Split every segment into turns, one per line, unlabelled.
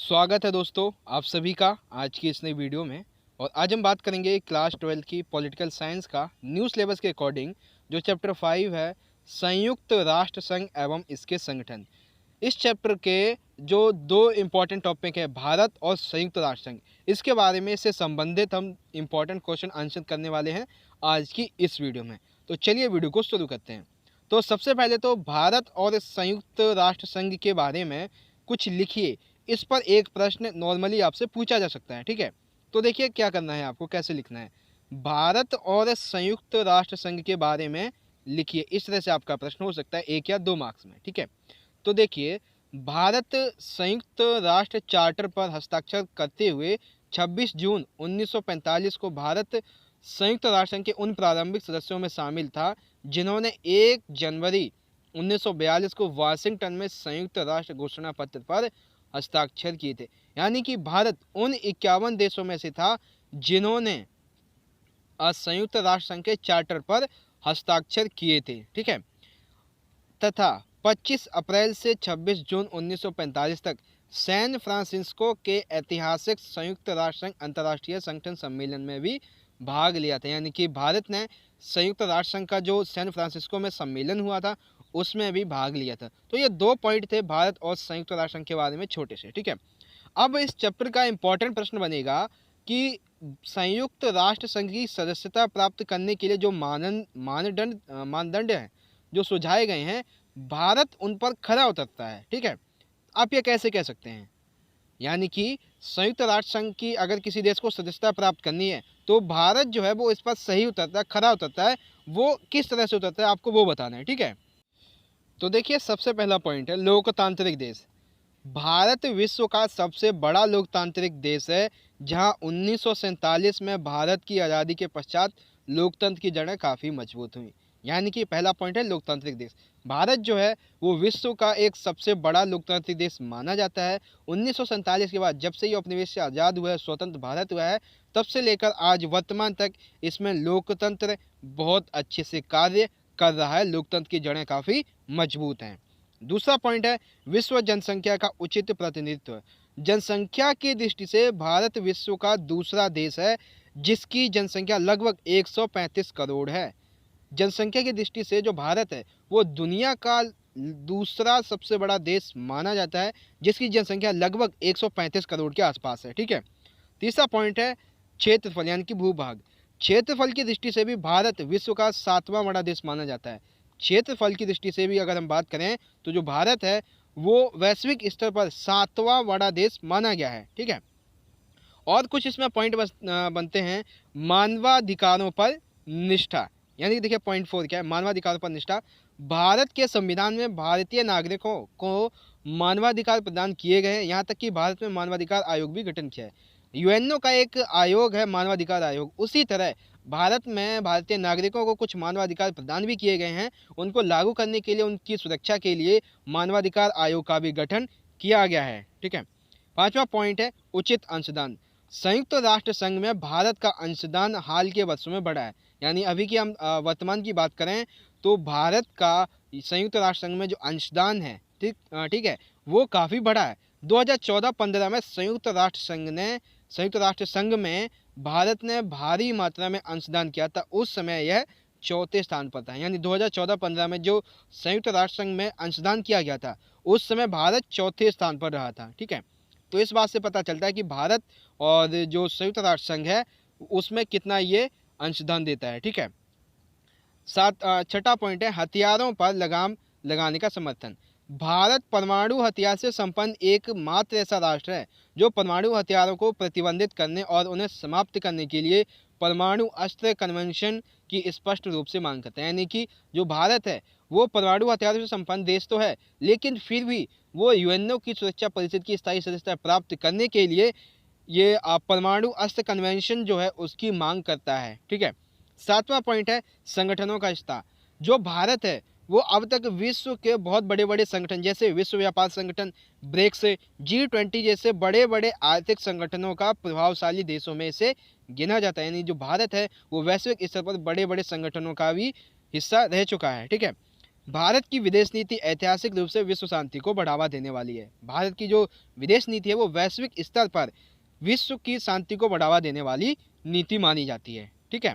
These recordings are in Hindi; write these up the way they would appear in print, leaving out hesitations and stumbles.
स्वागत है दोस्तों आप सभी का आज की इस नई वीडियो में। और आज हम बात करेंगे क्लास 12 की पॉलिटिकल साइंस का न्यू सिलेबस के अकॉर्डिंग जो चैप्टर 5 है, संयुक्त राष्ट्र संघ एवं इसके संगठन। इस चैप्टर के जो दो इम्पॉर्टेंट टॉपिक है, भारत और संयुक्त राष्ट्र संघ, इसके बारे में इससे संबंधित हम इम्पॉर्टेंट क्वेश्चन आंसर करने वाले हैं आज की इस वीडियो में। तो चलिए वीडियो को शुरू करते हैं। तो सबसे पहले तो भारत और संयुक्त राष्ट्र संघ के बारे में कुछ लिखिए। इस पर एक प्रश्न नॉर्मली आपसे पूछा जा सकता है, ठीक है। तो देखिए क्या करना है, आपको कैसे लिखना है। भारत और संयुक्त राष्ट्र संघ के बारे में लिखिए। इस तरह से आपका प्रश्न हो सकता है 1 या 2 मार्क्स में, ठीक है। तो देखिए, भारत संयुक्त राष्ट्र चार्टर पर हस्ताक्षर करते हुए 26 जून 1945 को भारत संयुक्त राष्ट्र संघ के उन प्रारंभिक सदस्यों में शामिल था जिन्होंने 1 जनवरी 1942 को वाशिंगटन में संयुक्त राष्ट्र घोषणा पत्र पर हस्ताक्षर किए थे। यानी कि भारत उन 51 देशों में से था जिन्होंने संयुक्त राष्ट्र संघ के चार्टर पर हस्ताक्षर किए थे, ठीक है। तथा 25 अप्रैल से 26 जून 1945 तक सैन फ्रांसिस्को के ऐतिहासिक संयुक्त राष्ट्र संघ अंतर्राष्ट्रीय संगठन सम्मेलन में भी भाग लिया था। यानी कि भारत ने संयुक्त राष्ट्र संघ का जो सैन फ्रांसिस्को में सम्मेलन हुआ था उसमें भी भाग लिया था। तो ये दो पॉइंट थे भारत और संयुक्त राष्ट्र संघ के बारे में, छोटे से, ठीक है। अब इस चैप्टर का इंपॉर्टेंट प्रश्न बनेगा कि संयुक्त राष्ट्र संघ की सदस्यता प्राप्त करने के लिए जो मानदंड हैं जो सुझाए गए हैं, भारत उन पर खरा उतरता है, ठीक है। आप ये कैसे कह सकते हैं, यानी कि संयुक्त राष्ट्र संघ की अगर किसी देश को सदस्यता प्राप्त करनी है तो भारत जो है वो इस पर सही उतरता है, खरा उतरता है। वो किस तरह से उतरता है आपको वो बताना है, ठीक है। तो देखिए, सबसे पहला पॉइंट है लोकतांत्रिक देश। भारत विश्व का सबसे बड़ा लोकतांत्रिक देश है, जहां 1947 में भारत की आज़ादी के पश्चात लोकतंत्र की जड़ें काफ़ी मजबूत हुई। यानी कि पहला पॉइंट है लोकतांत्रिक देश। भारत जो है वो विश्व का एक सबसे बड़ा लोकतांत्रिक देश माना जाता है। 1947 के बाद जब से ये उपनिवेश से आज़ाद हुआ है, स्वतंत्र भारत हुआ है, तब से लेकर आज वर्तमान तक इसमें लोकतंत्र बहुत अच्छे से कार्य कर रहा है। लोकतंत्र की जड़ें काफ़ी मजबूत हैं। दूसरा पॉइंट है विश्व जनसंख्या का उचित प्रतिनिधित्व। जनसंख्या की दृष्टि से भारत विश्व का दूसरा देश है जिसकी जनसंख्या लगभग 135 करोड़ है। जनसंख्या की दृष्टि से जो भारत है वो दुनिया का दूसरा सबसे बड़ा देश माना जाता है, जिसकी जनसंख्या लगभग 135 करोड़ के आसपास है, ठीक है। तीसरा पॉइंट है क्षेत्रफल यानी कि भूभाग। क्षेत्रफल की दृष्टि से भी भारत विश्व का 7वां बड़ा देश माना जाता है। क्षेत्रफल की दृष्टि से भी अगर हम बात करें तो जो भारत है वो वैश्विक स्तर पर 7वां बड़ा देश माना गया है, ठीक है। और कुछ इसमें पॉइंट बनते हैं मानवाधिकारों पर निष्ठा। यानी कि देखिए पॉइंट 4 क्या है, मानवाधिकारों पर निष्ठा। भारत के संविधान में भारतीय नागरिकों को मानवाधिकार प्रदान किए गए हैं। यहाँ तक कि भारत में मानवाधिकार आयोग भी गठन किया है। यूएनओ का एक आयोग है मानवाधिकार आयोग। उसी तरह भारत में भारतीय नागरिकों को कुछ मानवाधिकार प्रदान भी किए गए हैं। उनको लागू करने के लिए, उनकी सुरक्षा के लिए मानवाधिकार आयोग का भी गठन किया गया है, ठीक है। पांचवा पॉइंट है उचित अंशदान। संयुक्त राष्ट्र संघ में भारत का अंशदान हाल के वर्षों में बढ़ा है। यानी अभी की हम वर्तमान की बात करें तो भारत का संयुक्त राष्ट्र संघ में जो अंशदान है, ठीक है, वो काफ़ी बढ़ा है। 2014-15 में संयुक्त राष्ट्र संघ में भारत ने भारी मात्रा में अंशदान किया था। उस समय यह चौथे स्थान पर था। यानी 2014-15 में जो संयुक्त राष्ट्र संघ में अंशदान किया गया था उस समय भारत चौथे स्थान पर रहा था, ठीक है। तो इस बात से पता चलता है कि भारत और जो संयुक्त राष्ट्र संघ है उसमें कितना ये अंशदान देता है, ठीक है। छठा पॉइंट है हथियारों पर लगाम लगाने का समर्थन। भारत परमाणु हथियार से संपन्न एकमात्र ऐसा राष्ट्र है जो परमाणु हथियारों को प्रतिबंधित करने और उन्हें समाप्त करने के लिए परमाणु अस्त्र कन्वेंशन की स्पष्ट रूप से मांग करता है। यानी कि जो भारत है वो परमाणु हथियारों से संपन्न देश तो है, लेकिन फिर भी वो यूएनओ की सुरक्षा परिषद की स्थायी सदस्यता प्राप्त करने के लिए ये परमाणु अस्त्र कन्वेंशन जो है उसकी मांग करता है, ठीक है। सातवां पॉइंट है संगठनों का विस्तार। जो भारत है वो अब तक विश्व के बहुत बड़े बड़े संगठन जैसे विश्व व्यापार संगठन, ब्रिक्स, G20 जैसे बड़े बड़े आर्थिक संगठनों का प्रभावशाली देशों में से गिना जाता है। यानी जो भारत है वो वैश्विक स्तर पर बड़े बड़े संगठनों का भी हिस्सा रह चुका है, ठीक है। भारत की विदेश नीति ऐतिहासिक रूप से विश्व शांति को बढ़ावा देने वाली है। भारत की जो विदेश नीति है वो वैश्विक स्तर पर विश्व की शांति को बढ़ावा देने वाली नीति मानी जाती है। ठीक है,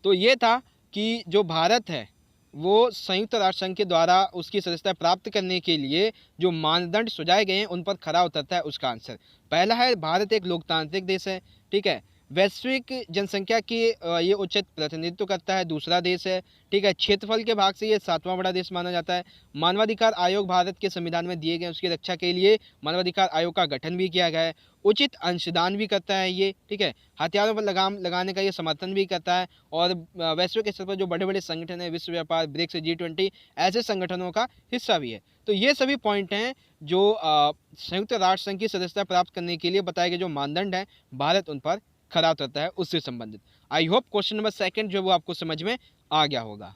तो ये था कि जो भारत है वो संयुक्त राष्ट्र संघ के द्वारा उसकी सदस्यता प्राप्त करने के लिए जो मानदंड सुझाए गए हैं उन पर खरा उतरता है। उसका आंसर पहला है, भारत एक लोकतांत्रिक देश है। ठीक है, वैश्विक जनसंख्या की ये उचित प्रतिनिधित्व करता है। दूसरा देश है। ठीक है, क्षेत्रफल के भाग से ये 7वां बड़ा देश माना जाता है। मानवाधिकार आयोग भारत के संविधान में दिए गए उसकी रक्षा के लिए मानवाधिकार आयोग का गठन भी किया गया है। उचित अंशदान भी करता है ये। ठीक है, हथियारों पर लगाम लगाने का ये समर्थन भी करता है। और वैश्विक स्तर पर जो बड़े बड़े संगठन है, विश्व व्यापार, ब्रिक्स, G20 ऐसे संगठनों का हिस्सा भी है। तो ये सभी पॉइंट हैं जो संयुक्त राष्ट्र संघ की सदस्यता प्राप्त करने के लिए बताए गए जो मानदंड हैं, भारत उन पर खरा उतरता है उससे संबंधित। आई होप क्वेश्चन नंबर 2 जो वो आपको समझ में आ गया होगा।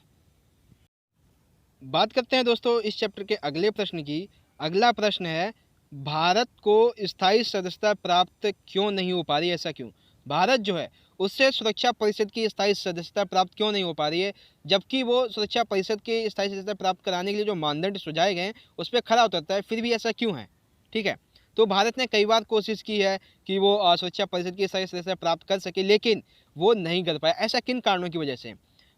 बात करते हैं दोस्तों इस चैप्टर के अगले प्रश्न की। अगला प्रश्न है, भारत को स्थायी सदस्यता प्राप्त क्यों नहीं हो पा रही है? ऐसा क्यों? भारत जो है उससे सुरक्षा परिषद की स्थायी सदस्यता प्राप्त क्यों नहीं हो पा रही है, जबकि वो सुरक्षा परिषद की स्थायी सदस्यता प्राप्त कराने के लिए जो मानदंड सुझाए गए हैं उस पर खरा उतरता है, फिर भी ऐसा क्यों है? ठीक है, तो भारत ने कई बार कोशिश की है कि वो सुरक्षा परिषद की स्थायी सदस्यता प्राप्त कर सके, लेकिन वो नहीं कर पाया। ऐसा किन कारणों की वजह से?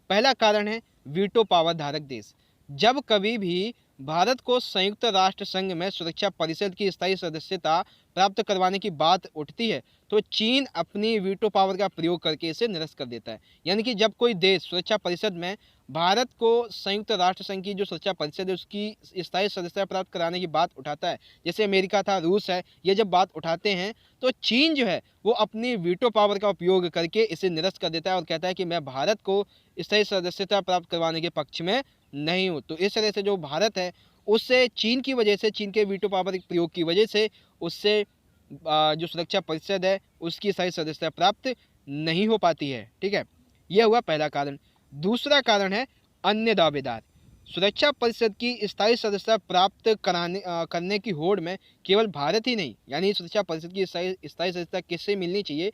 पहला कारण है वीटो पावर धारक देश। जब कभी भी भारत को संयुक्त राष्ट्र संघ में सुरक्षा परिषद की स्थायी सदस्यता प्राप्त करवाने की बात उठती है तो चीन अपनी वीटो पावर का प्रयोग करके इसे निरस्त कर देता है। यानी कि जब कोई देश सुरक्षा परिषद में भारत को संयुक्त राष्ट्र संघ की जो सुरक्षा परिषद है उसकी स्थायी सदस्यता प्राप्त कराने की बात उठाता है, जैसे अमेरिका था, रूस है, ये जब बात उठाते हैं तो चीन जो है वो अपनी वीटो पावर का उपयोग करके इसे निरस्त कर देता है और कहता है कि मैं भारत को स्थायी सदस्यता प्राप्त करवाने के पक्ष में नहीं हूँ। तो इस तरह से जो भारत है उससे चीन की वजह से, चीन के वीटो पावर के प्रयोग की वजह से उससे जो सुरक्षा परिषद है उसकी स्थायी सदस्यता प्राप्त नहीं हो पाती है। ठीक है, यह हुआ पहला कारण। दूसरा कारण है अन्य दावेदार। सुरक्षा परिषद की स्थायी सदस्यता प्राप्त करने की होड़ में केवल भारत ही नहीं, यानी सुरक्षा परिषद की स्थायी सदस्यता किससे मिलनी चाहिए,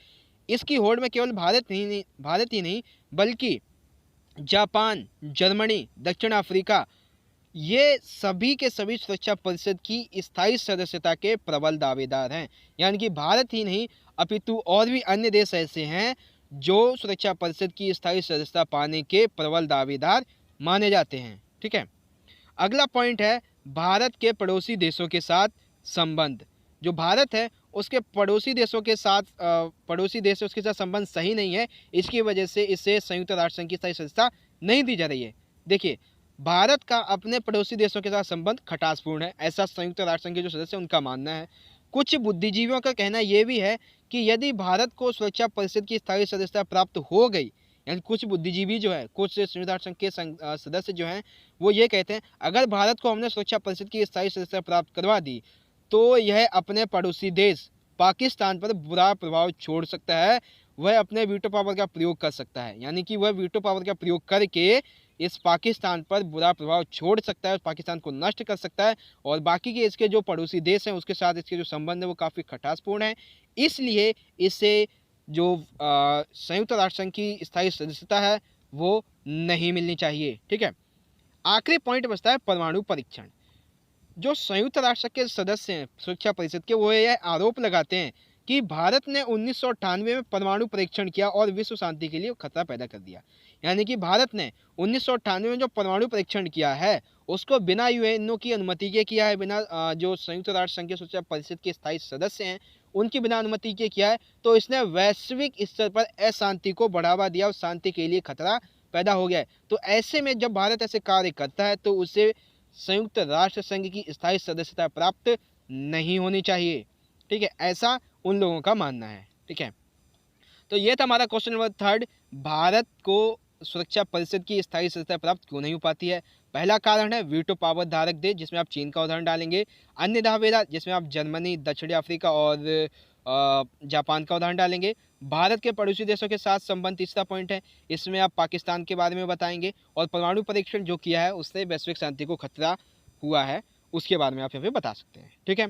इसकी होड़ में केवल भारत ही नहीं बल्कि जापान, जर्मनी, दक्षिण अफ्रीका, ये सभी के सभी सुरक्षा परिषद की स्थायी सदस्यता के प्रबल दावेदार हैं। यानी कि भारत ही नहीं अपितु और भी अन्य देश ऐसे हैं जो सुरक्षा परिषद की स्थायी सदस्यता पाने के प्रबल दावेदार माने जाते हैं। ठीक है, अगला पॉइंट है भारत के पड़ोसी देशों के साथ संबंध। जो भारत है उसके पड़ोसी देशों के साथ उसके साथ संबंध सही नहीं है, इसकी वजह से इसे संयुक्त राष्ट्र संघ की स्थायी सदस्यता नहीं दी जा रही है। देखिए, भारत का अपने पड़ोसी देशों के साथ संबंध खटासपूर्ण है, ऐसा संयुक्त राष्ट्र संघ के जो सदस्य उनका मानना है। कुछ बुद्धिजीवियों का कहना यह भी है कि यदि भारत को सुरक्षा परिषद की स्थायी सदस्यता प्राप्त हो गई, यानी कुछ बुद्धिजीवी जो है, कुछ संयुक्त राष्ट्र संघ के सदस्य जो हैं वो ये कहते हैं अगर भारत को हमने सुरक्षा परिषद की स्थायी सदस्यता प्राप्त करवा दी तो यह अपने पड़ोसी देश पाकिस्तान पर बुरा प्रभाव छोड़ सकता है, वह अपने वीटो पावर का प्रयोग कर सकता है। यानी कि वह वीटो पावर का प्रयोग करके इस पाकिस्तान पर बुरा प्रभाव छोड़ सकता है, पाकिस्तान को नष्ट कर सकता है और बाकी के इसके जो पड़ोसी देश हैं उसके साथ इसके जो संबंध है वो काफ़ी खटासपूर्ण है। इसलिए इसे जो संयुक्त राष्ट्र संघ की स्थायी सदस्यता है वो नहीं मिलनी चाहिए। ठीक है, आखिरी पॉइंट बचता है परमाणु परीक्षण। जो संयुक्त राष्ट्र के सदस्य हैं सुरक्षा परिषद के, वो यह आरोप लगाते हैं कि भारत ने 1998 में परमाणु परीक्षण किया और विश्व शांति के लिए खतरा पैदा कर दिया। यानी कि भारत ने 1998 में जो परमाणु परीक्षण किया है उसको बिना यूएनओ की अनुमति के किया है, बिना जो संयुक्त राष्ट्र संघ की सुरक्षा परिषद के स्थायी सदस्य हैं उनकी बिना अनुमति के किया है। तो इसने वैश्विक स्तर पर अशांति को बढ़ावा दिया और शांति के लिए खतरा पैदा हो गया है। तो ऐसे में जब भारत ऐसे कार्य करता है तो उसे संयुक्त राष्ट्र संघ की स्थायी सदस्यता प्राप्त नहीं होनी चाहिए। ठीक है, ऐसा उन लोगों का मानना है। ठीक है, तो ये था हमारा क्वेश्चन नंबर 3, भारत को सुरक्षा परिषद की स्थायी सदस्यता प्राप्त क्यों नहीं हो पाती है। पहला कारण है वीटो पावर धारक देश, जिसमें आप चीन का उदाहरण डालेंगे। अन्य दावेदार, जिसमें आप जर्मनी, दक्षिण अफ्रीका और जापान का उदाहरण डालेंगे। भारत के पड़ोसी देशों के साथ संबंध तीसरा पॉइंट है, इसमें आप पाकिस्तान के बारे में बताएंगे। और परमाणु परीक्षण जो किया है उससे वैश्विक शांति को खतरा हुआ है उसके बारे में आप यहाँ पे बता सकते हैं। ठीक है,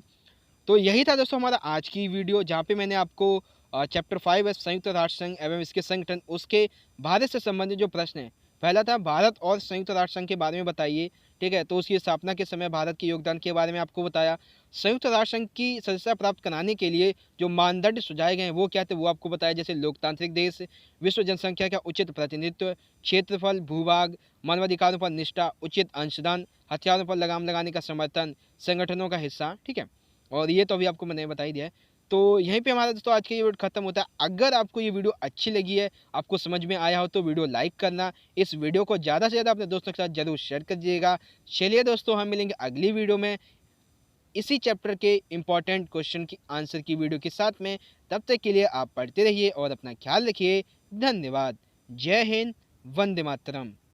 तो यही था दोस्तों हमारा आज की वीडियो, जहाँ पे मैंने आपको चैप्टर 5 है संयुक्त राष्ट्र संघ एवं इसके संगठन, उसके भारत से संबंधित जो प्रश्न हैं पहला था भारत और संयुक्त राष्ट्र संघ के बारे में बताइए, ठीक है, तो उसकी स्थापना के समय भारत के योगदान के बारे में आपको बताया। संयुक्त राष्ट्र संघ की सदस्यता प्राप्त कराने के लिए जो मानदंड सुझाए गए हैं वो क्या थे वो आपको बताया, जैसे लोकतांत्रिक देश, विश्व जनसंख्या का उचित प्रतिनिधित्व, क्षेत्रफल, भूभाग, मानवाधिकारों पर निष्ठा, उचित अंशदान, हथियारों पर लगाम लगाने का समर्थन, संगठनों का हिस्सा, ठीक है। और ये तो अभी आपको मैंने बता ही दिया है। तो यहीं पे हमारा दोस्तों आज का ये वीडियो खत्म होता है। अगर आपको ये वीडियो अच्छी लगी है, आपको समझ में आया हो, तो वीडियो लाइक करना, इस वीडियो को ज़्यादा से ज़्यादा अपने दोस्तों के साथ जरूर शेयर कर दीजिएगा। चलिए दोस्तों, हम मिलेंगे अगली वीडियो में इसी चैप्टर के इंपॉर्टेंट क्वेश्चन की आंसर की वीडियो के साथ में। तब तक के लिए आप पढ़ते रहिए और अपना ख्याल रखिए। धन्यवाद। जय हिंद। वंदे मातरम।